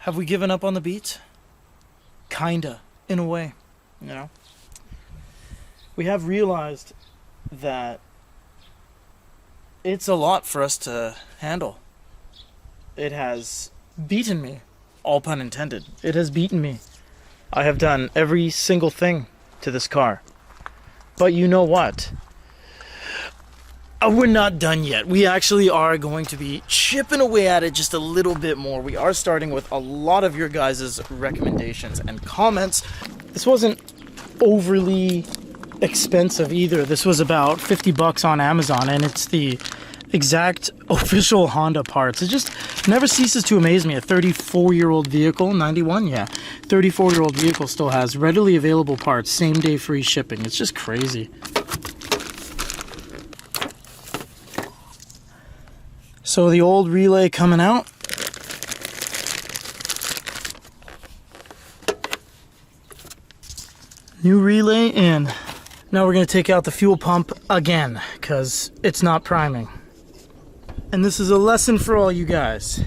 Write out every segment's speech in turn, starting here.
have we given up on the beats? Kinda, in a way, you know? We have realized that it's a lot for us to handle. It has beaten me, all pun intended. It has beaten me. I have done every single thing to this car. But you know what? We're not done yet. We actually are going to be chipping away at it just a little bit more. We are starting with a lot of your guys' recommendations and comments. This wasn't overly expensive either. This was about 50 bucks on Amazon, and it's the exact official Honda parts. It just never ceases to amaze me. A 34-year-old vehicle, 91, yeah. 34-year-old vehicle still has readily available parts, same day free shipping. It's just crazy. So the old relay coming out. New relay in. Now we're going to take out the fuel pump again because it's not priming. And this is a lesson for all you guys.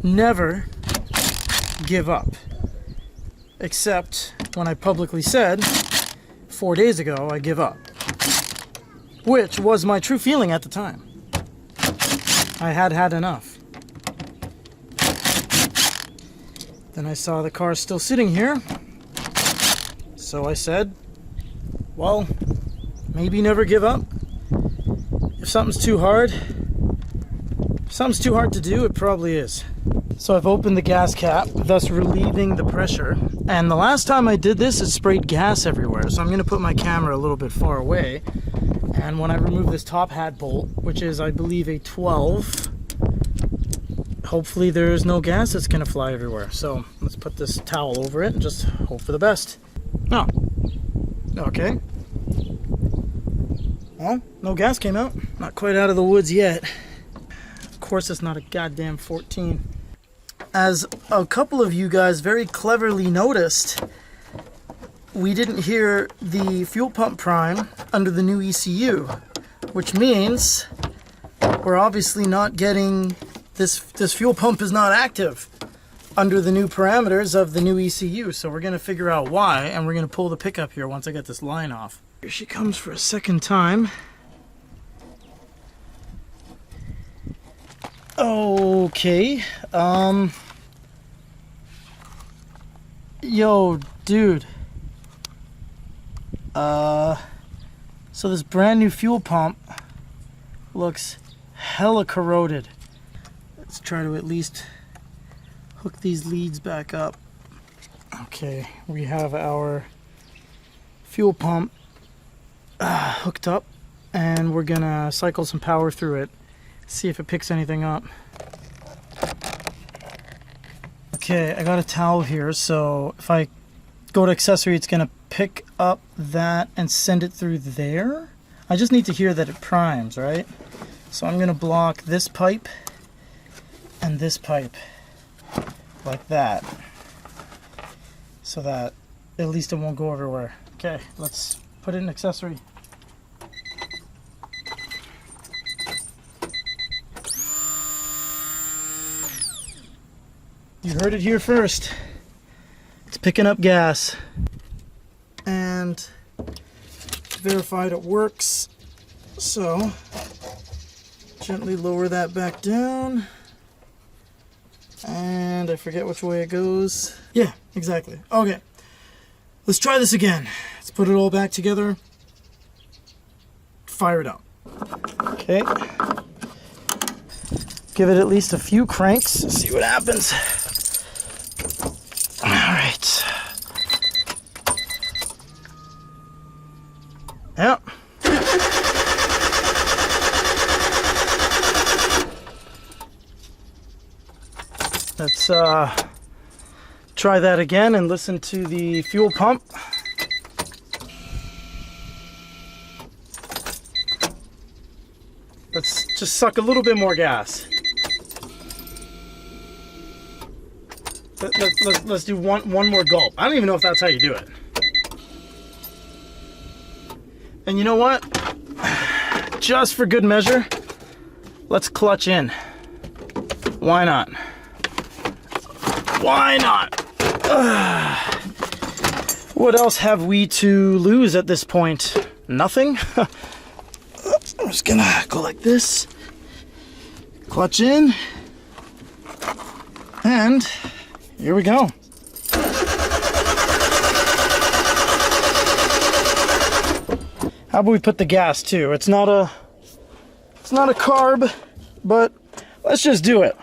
Never give up. Except when I publicly said 4 days ago I give up. Which was my true feeling at the time. I had had enough. Then I saw the car still sitting here. So I said, well, maybe never give up. If something's too hard to do, it probably is. So I've opened the gas cap, thus relieving the pressure. And the last time I did this, it sprayed gas everywhere. So I'm gonna put my camera a little bit far away. And when I remove this top hat bolt, which is, I believe, a 12, hopefully there's no gas that's gonna fly everywhere. So let's put this towel over it and just hope for the best. Oh, okay. Well, no gas came out. Not quite out of the woods yet. Of course, it's not a goddamn 14. As a couple of you guys very cleverly noticed, we didn't hear the fuel pump prime under the new ECU, which means we're obviously not getting this fuel pump is not active under the new parameters of the new ECU. So we're going to figure out why, and we're going to pull the pickup here once I get this line off. Here she comes for a second time. Okay. Yo, dude. So this brand new fuel pump looks hella corroded. Let's try to at least hook these leads back up. Okay, we have our fuel pump hooked up, and we're gonna cycle some power through it, see if it picks anything up. Okay, I got a towel here, so if I go to accessory, it's gonna pick up that and send it through there. I just need to hear that it primes, right? So I'm gonna block this pipe and this pipe like that, so that at least it won't go everywhere. Okay, let's put it in accessory. You heard it here first. It's picking up gas. And verified it works. So gently lower that back down. And I forget which way it goes. Yeah, exactly. Okay. Let's try this again. Let's put it all back together. Fire it up. Okay. Give it at least a few cranks. See what happens. All right. Yep. Let's try that again and listen to the fuel pump. Let's just suck a little bit more gas. Let's do one more gulp. I don't even know if that's how you do it. And you know what? Just for good measure, let's clutch in. Why not? Why not? What else have we to lose at this point? Nothing? I'm just gonna go like this. Clutch in. And here we go. How about we put the gas too? It's not a carb, but let's just do it.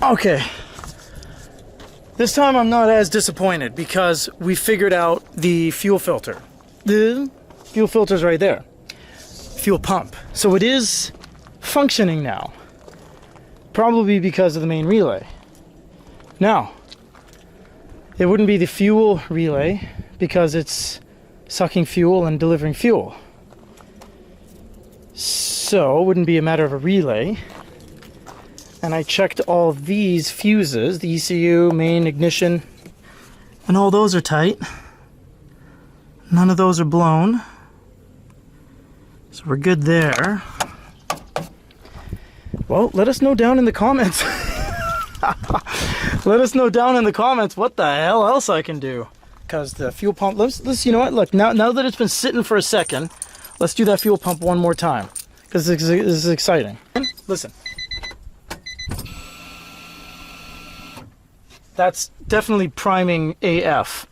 Okay. This time I'm not as disappointed because we figured out the fuel filter. The fuel filter's right there. Fuel pump. So it is functioning now. Probably because of the main relay. Now, it wouldn't be the fuel relay because it's sucking fuel and delivering fuel. So it wouldn't be a matter of a relay. And I checked all these fuses, the ECU, main, ignition, and all those are tight. None of those are blown. So we're good there. Well, let us know down in the comments. Let us know down in the comments what the hell else I can do. Because the fuel pump, let's, you know what, look, now that it's been sitting for a second, let's do that fuel pump one more time. Because this is exciting. Listen. That's definitely priming AF.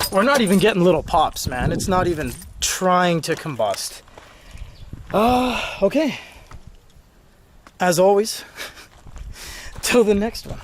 We're not even getting little pops, man. It's not even trying to combust. Okay. As always, till the next one.